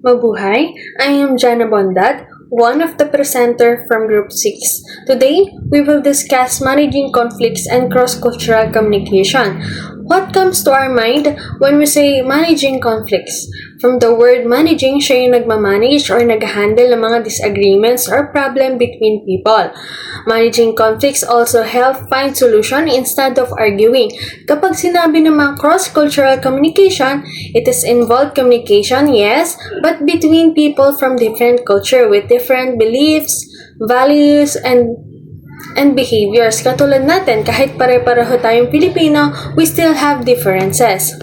Mabuhay! I am Jana Bondat, one of the presenter from Group 6. Today, we will discuss managing conflicts and cross-cultural communication. What comes to our mind when we say managing conflicts? From the word managing, siya yung nagmamanage or nag-handle ng mga disagreements or problem between people. Managing conflicts also help find solution instead of arguing. Kapag sinabi ng mga cross-cultural communication, it is involved communication, yes, but between people from different culture with different beliefs, values, and behaviors. Katulad natin, kahit pare-pareho tayong Pilipino, we still have differences.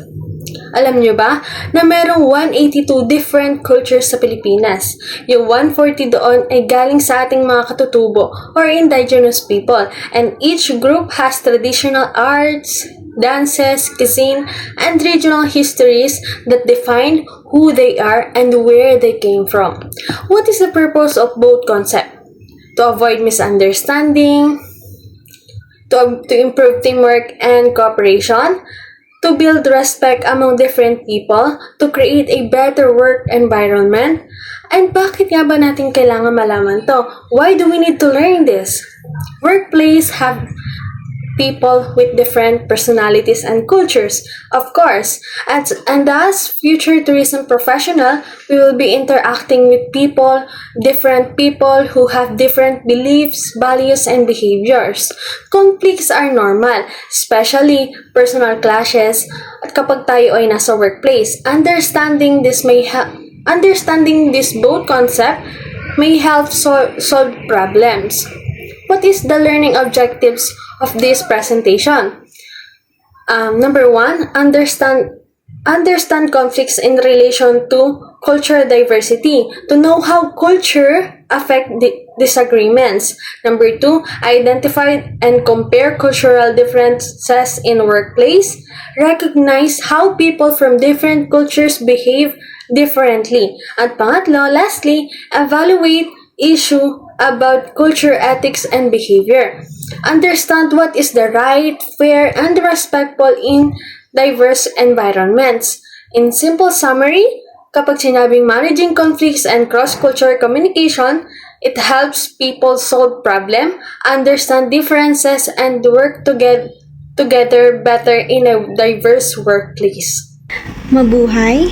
Alam nyo ba na merong 182 different cultures sa Pilipinas? Yung 140 doon ay galing sa ating mga katutubo or indigenous people, and each group has traditional arts, dances, cuisine, and regional histories that define who they are and where they came from. What is the purpose of both concepts? To avoid misunderstanding, to improve teamwork and cooperation, to build respect among different people, to create a better work environment. And bakit nga ba natin kailangan malaman to? Why do we need to learn this? Workplace have people with different personalities and cultures, of course. And as future tourism professional, we will be interacting with different people who have different beliefs, values, and behaviors. Conflicts are normal, especially personal clashes at kapag tayo ay nasa workplace. Understanding this both concept may help solve problems. What is the learning objectives of this presentation? Number 1, understand conflicts in relation to cultural diversity, to know how culture affect disagreements. Number 2, identify and compare cultural differences in workplace. Recognize how people from different cultures behave differently. At pangatlo, lastly, evaluate issue about culture, ethics, and behavior. Understand what is the right, fair, and respectful in diverse environments. In simple summary, kapag sinabing managing conflicts and cross-cultural communication, it helps people solve problems, understand differences, and work together better in a diverse workplace. Mabuhay!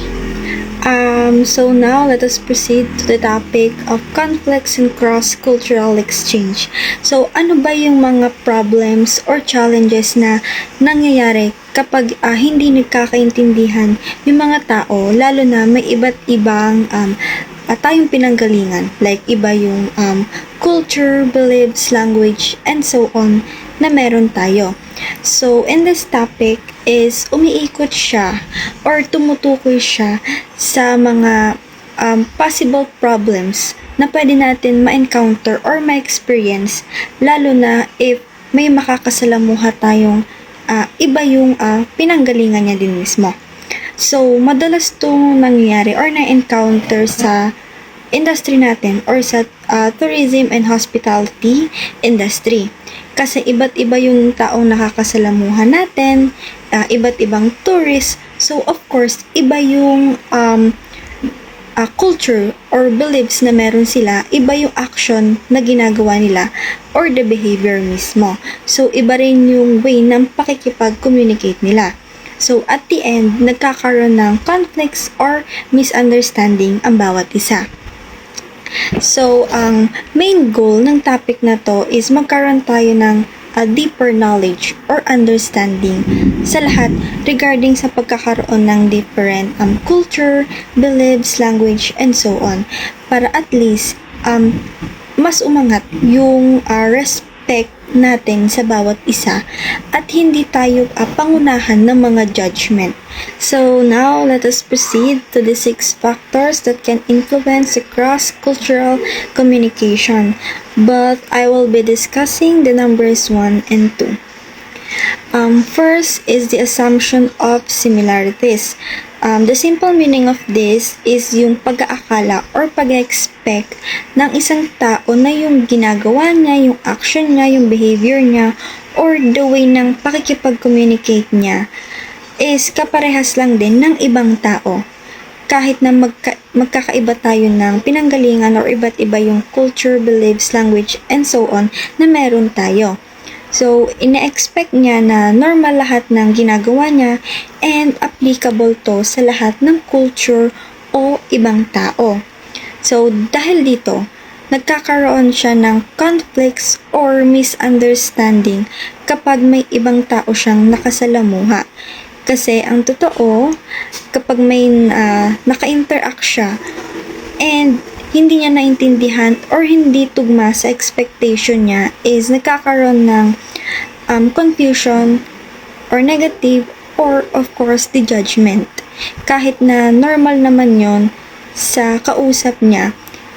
So now let us proceed to the topic of conflicts and cross-cultural exchange. So ano ba yung mga problems or challenges na nangyayari kapag hindi nagkakaintindihan yung mga tao, lalo na may iba't ibang tayong pinanggalingan, like iba yung culture, beliefs, language, and so on na meron tayo. So, in this topic is umiikot siya or tumutukoy siya sa mga possible problems na pwede natin ma-encounter or ma-experience, lalo na if may makakasalamuha tayong iba yung pinanggalingan niya din mismo. So, madalas itong nangyayari or na-encounter sa industry natin or sa tourism and hospitality industry. Kasi iba't iba yung taong nakakasalamuhan natin, iba't ibang tourists. So, of course, iba yung culture or beliefs na meron sila, iba yung action na ginagawa nila or the behavior mismo. So, iba rin yung way ng pakikipag-communicate nila. So, at the end, nagkakaroon ng conflicts or misunderstanding ang bawat isa. So, ang main goal ng topic na to is magkaroon tayo ng a deeper knowledge or understanding sa lahat regarding sa pagkakaroon ng different culture, beliefs, language, and so on. Para at least mas umangat yung respect natin sa bawat isa at hindi tayo pangunahan ng mga judgment. So now let us proceed to the 6 factors that can influence the cross-cultural communication, but I will be discussing the numbers 1 and 2. First is the assumption of similarities. The simple meaning of this is yung pag-aakala or pag-expect ng isang tao na yung ginagawa niya, yung action niya, yung behavior niya, or the way ng pakikipag-communicate niya is kaparehas lang din ng ibang tao. Kahit na magkakaiba tayo ng pinanggalingan or iba't iba yung culture, beliefs, language, and so on na meron tayo. So, ina-expect niya na normal lahat ng ginagawa niya and applicable to sa lahat ng culture o ibang tao. So, dahil dito, nagkakaroon siya ng conflicts or misunderstanding kapag may ibang tao siyang nakasalamuha. Kasi ang totoo, kapag may naka-interact siya and hindi niya naintindihan or hindi tugma sa expectation niya is nagkakaroon ng confusion or negative or of course the judgment. Kahit na normal naman yon sa kausap niya.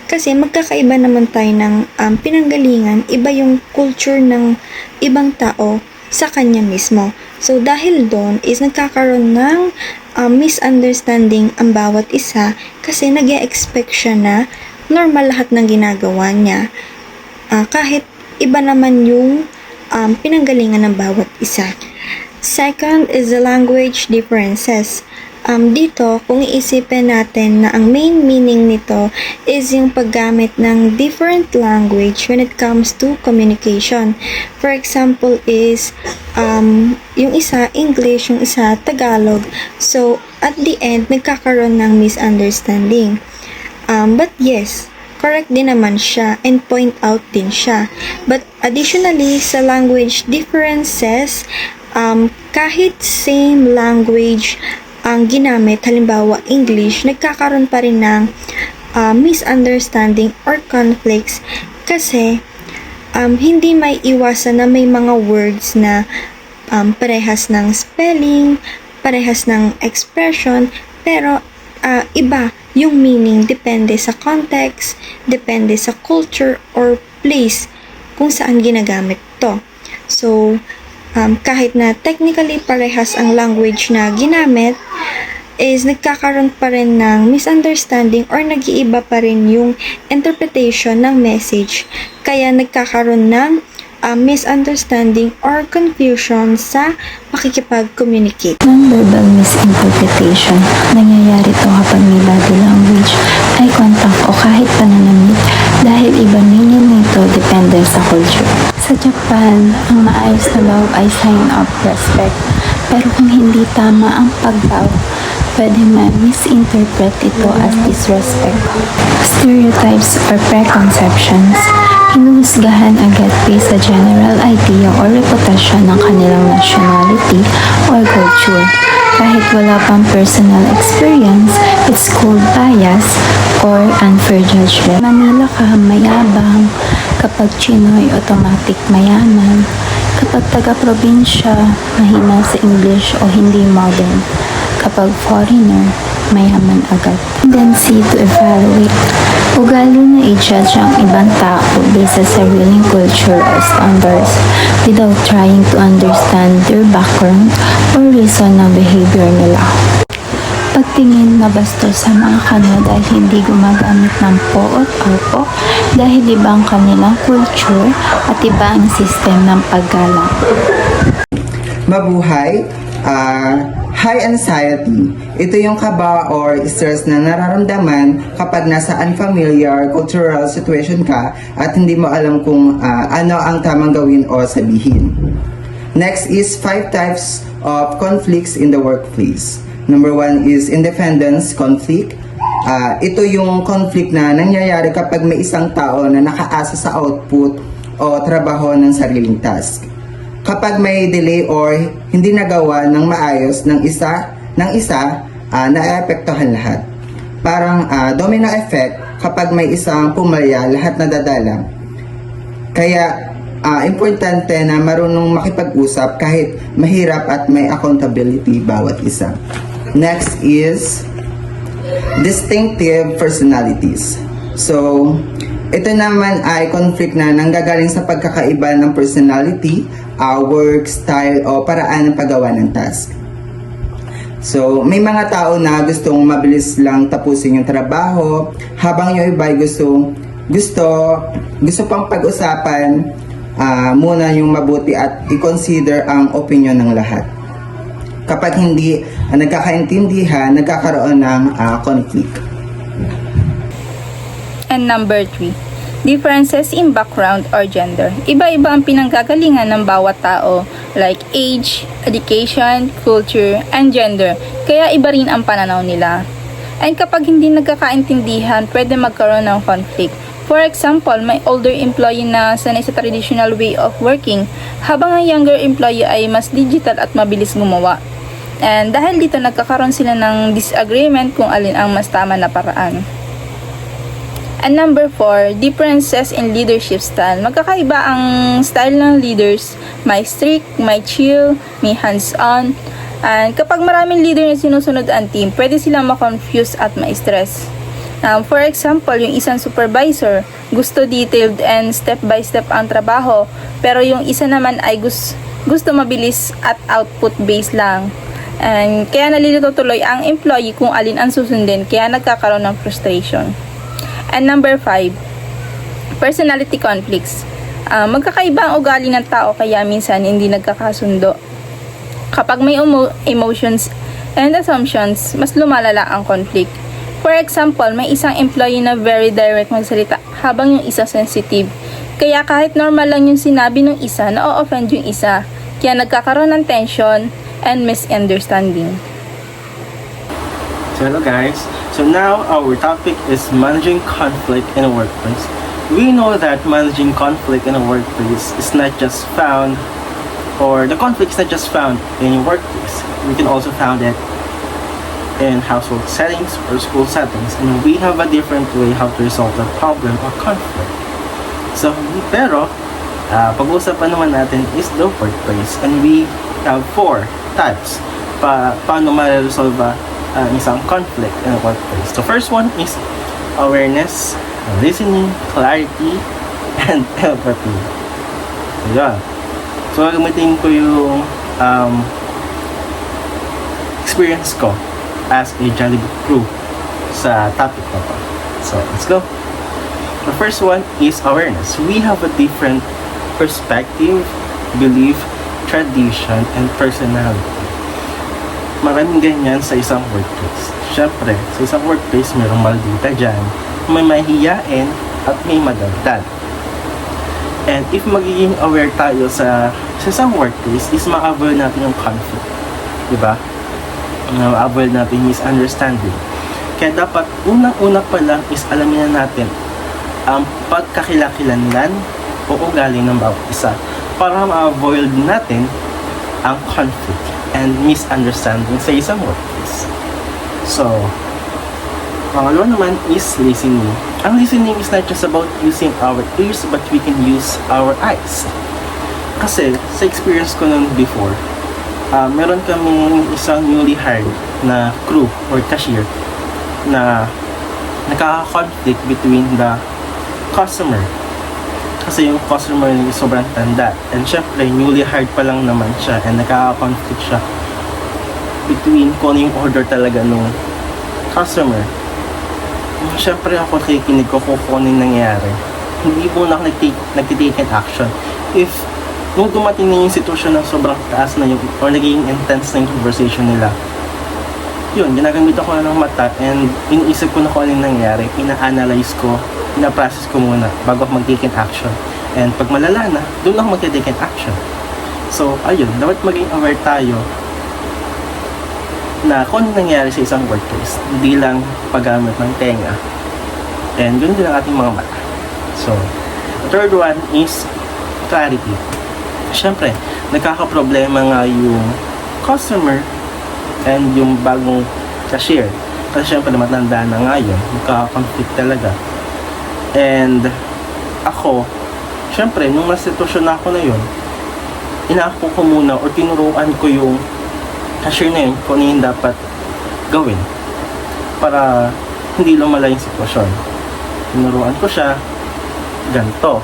Kasi magkakaiba naman tayo ng pinanggalingan, iba yung culture ng ibang tao sa kanya mismo. So, dahil doon is nagkakaroon ng misunderstanding ang bawat isa kasi nag-e-expect siya na normal lahat ng ginagawa niya. Kahit iba naman yung pinanggalingan ng bawat isa. Second is the language differences. Dito, kung iisipin natin na ang main meaning nito is yung paggamit ng different language when it comes to communication. For example is, yung isa English, yung isa Tagalog. So, at the end, nagkakaroon ng misunderstanding. But yes, correct din naman siya and point out din siya. But additionally, sa language differences, kahit same language ang ginamit, halimbawa English, nagkakaroon pa rin ng misunderstanding or conflicts kasi hindi may iwasan na may mga words na parehas ng spelling, parehas ng expression, pero iba yung meaning depende sa context, depende sa culture or place kung saan ginagamit to. So, kahit na technically parehas ang language na ginamit, is nagkakaroon pa rin ng misunderstanding or nag-iiba pa rin yung interpretation ng message. Kaya nagkakaroon ng misunderstanding or confusion sa pakikipag-communicate. Non-verbal misinterpretation. Nangyayari to kapag may body language, eye contact o kahit pananamit dahil iba meaning nito depende sa culture. Sa Japan, ang maayos na bow ay sign of respect. Pero kung hindi tama ang pagbow, pwede ma-misinterpret ito as disrespect. Stereotypes or preconceptions. Hinuhusgahan agad based sa general idea or reputasyon ng kanilang nationality or culture. Kahit wala pang personal experience, it's called bias or unfair judgment. Manila ka, mayabang. Kapag Chinoy, automatic mayaman. Kapag taga-probinsya, mahina sa English o hindi modern. Kapag foreigner, mayaman agad. Tendency to evaluate. Ugali na i-judge ang ibang tao based sa sariling culture or standards without trying to understand their background or reason ng behavior nila. Pagtingin na bastos sa mga kanila dahil hindi gumagamit ng po at opo dahil iba ang kanilang culture at iba ang system ng paggalang. Mabuhay, high anxiety. Ito yung kaba or stress na nararamdaman kapag nasa unfamiliar cultural situation ka at hindi mo alam kung ano ang tamang gawin o sabihin. Next is 5 types of conflicts in the workplace. Number 1 is independence conflict. Ito yung conflict na nangyayari kapag may isang tao na nakaasa sa output o trabaho ng sariling task. Kapag may delay or hindi nagawa ng maayos ng isa, naapektuhan lahat. Parang domino effect kapag may isang pumalya, lahat nadadala. Kaya importante na marunong makipag-usap kahit mahirap at may accountability bawat isa. Next is distinctive personalities. So, ito naman ay conflict na nanggagaling sa pagkakaiba ng personality, work, style, o paraan ng paggawa ng task. So, may mga tao na gustong mabilis lang tapusin yung trabaho, habang yung iba ay gusto pang pag-usapan muna yung mabuti at i-consider ang opinion ng lahat. Kapag hindi nagkakaintindihan, nagkakaroon ng conflict. And number 3, differences in background or gender. Iba-iba ang pinanggagalingan ng bawat tao, like age, education, culture, and gender. Kaya iba rin ang pananaw nila. And kapag hindi nagkakaintindihan, pwede magkaroon ng conflict. For example, may older employee na sanay sa traditional way of working, habang ang younger employee ay mas digital at mabilis gumawa. And dahil dito nagkakaroon sila ng disagreement kung alin ang mas tama na paraan. And number 4, differences in leadership style. Magkakaiba ang style ng leaders. May strict, may chill, may hands-on. And kapag maraming leader na sinusunod ang team, pwede silang ma-confuse at ma-stress. For example, yung isang supervisor, gusto detailed and step-by-step ang trabaho. Pero yung isa naman ay gusto mabilis at output-based lang. And kaya nalilito tuloy ang employee kung alin ang susundin, kaya nagkakaroon ng frustration. And number 5, personality conflicts. Magkakaiba ang ugali ng tao kaya minsan hindi nagkakasundo. Kapag may emotions and assumptions, mas lumalala ang conflict. For example, may isang employee na very direct magsalita habang yung isa sensitive. Kaya kahit normal lang yung sinabi ng isa, na-offend yung isa. Kaya nagkakaroon ng tension and misunderstanding. So hello guys, so now our topic is managing conflict in a workplace. We know that managing conflict in a workplace is not just found, or the conflict is not just found in your workplace. We can also find it in household settings or school settings, and we have a different way how to resolve the problem or conflict. So, pero pag-uusapan naman natin is the workplace, and we have 4 types paano ma-resolve isang conflict in a workplace. The first one is awareness, listening, clarity, and empathy. Ayan. So, gagamitin ko yung experience ko as a Jollibee crew sa topic na to. So, let's go. The first one is awareness. We have a different perspective, belief, tradition, and personality. Maraming ganyan sa isang workplace. Siyempre, sa isang workplace, mayroong maldita dyan, may mahihiyain, at may madagdag. And if magiging aware tayo sa isang workplace, is ma-avoid natin yung conflict. Diba? Ma-avoid natin yung misunderstanding. Kaya dapat, unang-una pa lang is alamin na natin ang pagkakilakilanlan o ugali ng bawat isa para ma-avoid natin ang conflict and misunderstanding sa isang workplace. So, pangalawa naman is listening. Ang listening is not just about using our ears, but we can use our eyes. Kasi, sa experience ko nun before, meron kaming isang newly hired na crew or cashier na nakaka-conflict between the customer. Kasi yung customer niya sobrang tanda. And syempre, newly hired pa lang naman siya. And nakaka-conflict siya between kung ano yung order talaga nung customer. Syempre, ako kikinig ko kung ano yung nangyayari. Hindi po na nag-take action. If nung dumating na yung sitwasyon na sobrang taas na yung or naging intense na yung conversation nila, yun, ginagamit ako na ng mata and iniisip ko na kung ano yung nangyayari. Ina-analyze ko, ina-process ko muna bago ako mag-take action. And pag malala na, doon ako mag-take action. So, ayun, dapat maging aware tayo na kung ano nangyayari sa isang workplace. Hindi lang paggamit ng tenga. And yun din ang ating mga mata. So, the third one is clarity. Siyempre, nagkakaproblema nga yung customer and yung bagong cashier. Kasi siyempre, matanda na nga yun. Magkaka-conflict talaga. And ako, syempre, nung nasa sitwasyon na ako na yun, inaako ko muna or tinuruan ko yung cashier na yun kung ano yung dapat gawin para hindi lumala yung sitwasyon. Tinuruan ko siya ganito.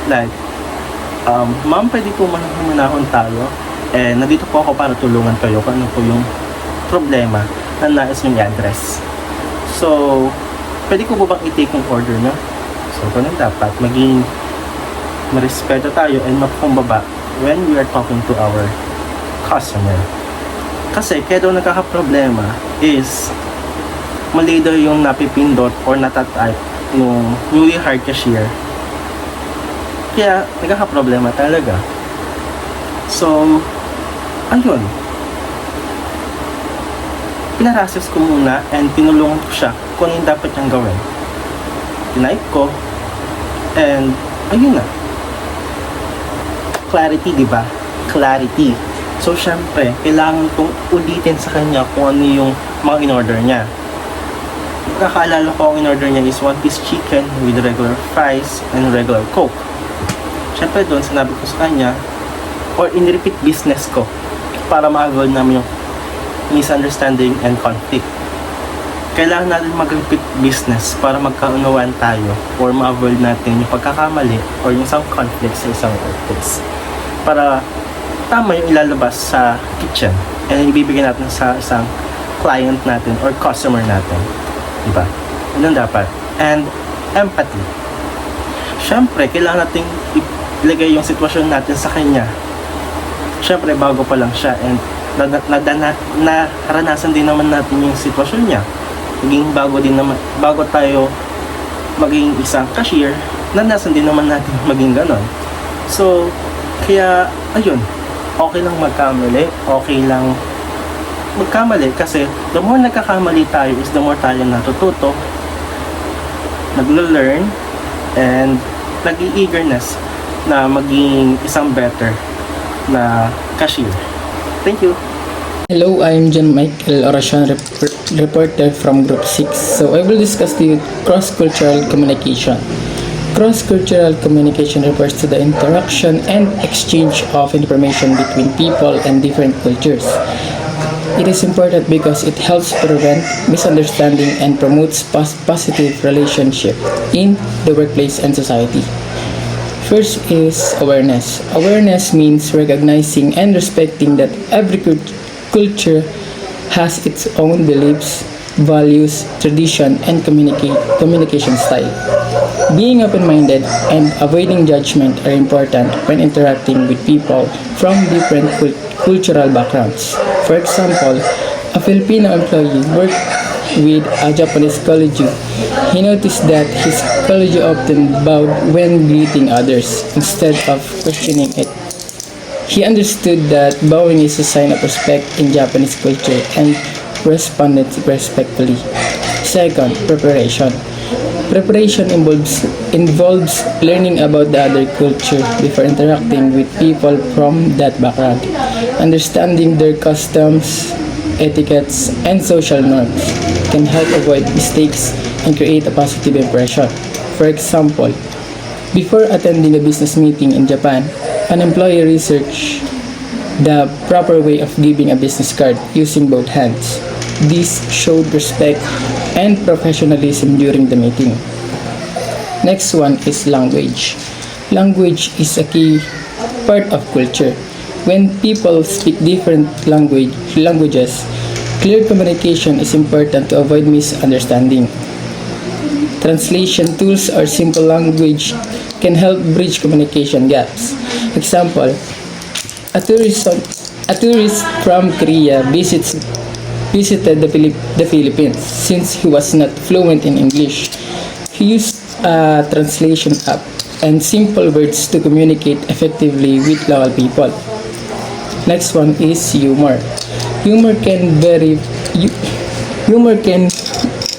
Like, ma'am, pwede po manahon tayo. And nandito po ako para tulungan kayo kung ano po yung problema na nais yung address. So, pwede ko po bang i-take yung order nyo? So, ganun dapat. Maging marespeto tayo and mapakumbaba when we are talking to our customer. Kasi, kaya daw nagkakaproblema is mali daw yung napipindot or natatype nung newly hired cashier. Kaya nagkakaproblema talaga. So, ayun. Pinarasis ko muna and tinulungan ko siya kung ano yung dapat niyang gawin. Tinipe ko and ayun na. Clarity, di ba? Clarity. So, syempre, kailangan kong ulitin sa kanya kung ano yung mga in-order niya. Kakaalala ko ang in-order niya is 1-piece chicken with regular fries and regular coke. Syempre doon, sinabi ko sa kanya, or in-repeat business ko para ma-avoid namin yung misunderstanding and conflict. Kailangan natin mag-repeat business para magkaunawaan tayo or ma-avoid natin yung pagkakamali or yung isang conflict sa isang workplace. Para tama yung ilalabas sa kitchen and ibibigay natin sa isang client natin or customer natin. Diba? Yun ang dapat. And empathy. Siyempre, kailangan natin ilagay yung sitwasyon natin sa kanya. Siyempre, bago pa lang siya and naranasan din naman natin yung sitwasyon niya. Bago tayo maging isang cashier, naranasan din naman natin maging ganon. So, kaya, ayun, okay lang magkamali, okay lang magkamali kasi the more nagkakamali tayo is the more tayo natututo, naglo-learn, and nag-eagerness na maging isang better na cashier. Thank you! Hello, I'm John Michael Oracion, reporter from Group 6. So I will discuss to you cross-cultural communication. Cross-cultural communication refers to the interaction and exchange of information between people and different cultures. It is important because it helps prevent misunderstanding and promotes positive relationship in the workplace and society. First is awareness. Awareness means recognizing and respecting that every culture has its own beliefs, values, tradition, and communication style. Being open-minded and avoiding judgment are important when interacting with people from different cultural backgrounds. For example, a Filipino employee worked with a Japanese colleague. He noticed that his colleague often bowed when greeting others instead of questioning it. He understood that bowing is a sign of respect in Japanese culture and responded respectfully. Second, preparation. Preparation involves learning about the other culture before interacting with people from that background. Understanding their customs, etiquettes, and social norms can help avoid mistakes and create a positive impression. For example, before attending a business meeting in Japan, an employee researched the proper way of giving a business card using both hands. This showed respect and professionalism during the meeting. Next one is language. Language is a key part of culture. When people speak different languages, clear communication is important to avoid misunderstanding. Translation tools or simple language can help bridge communication gaps. Example, a tourist from Korea visited the Philippines. Since he was not fluent in English, he used a translation app and simple words to communicate effectively with local people. Next one is humor. Humor can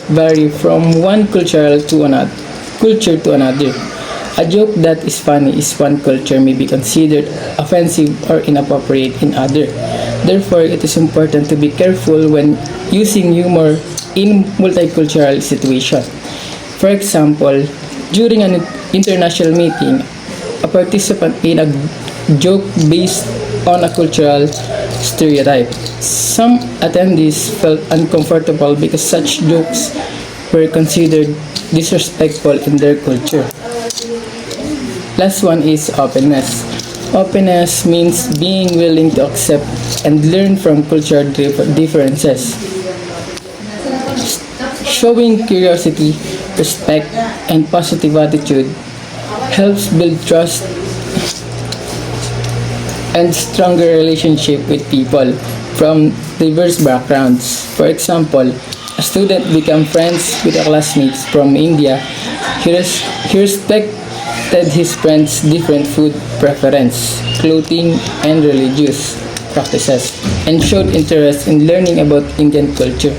vary from one culture to another. A joke that is funny in one culture may be considered offensive or inappropriate in other. Therefore, it is important to be careful when using humor in multicultural situations. For example, during an international meeting, a participant made a joke based on a cultural stereotype. Some attendees felt uncomfortable because such jokes were considered disrespectful in their culture. Last one is openness. Openness means being willing to accept and learn from cultural differences. Showing curiosity, respect, and positive attitude helps build trust and stronger relationship with people from diverse backgrounds. For example, a student becomes friends with a classmates from India He respected his friends' different food preference, clothing, and religious practices, and showed interest in learning about Indian culture.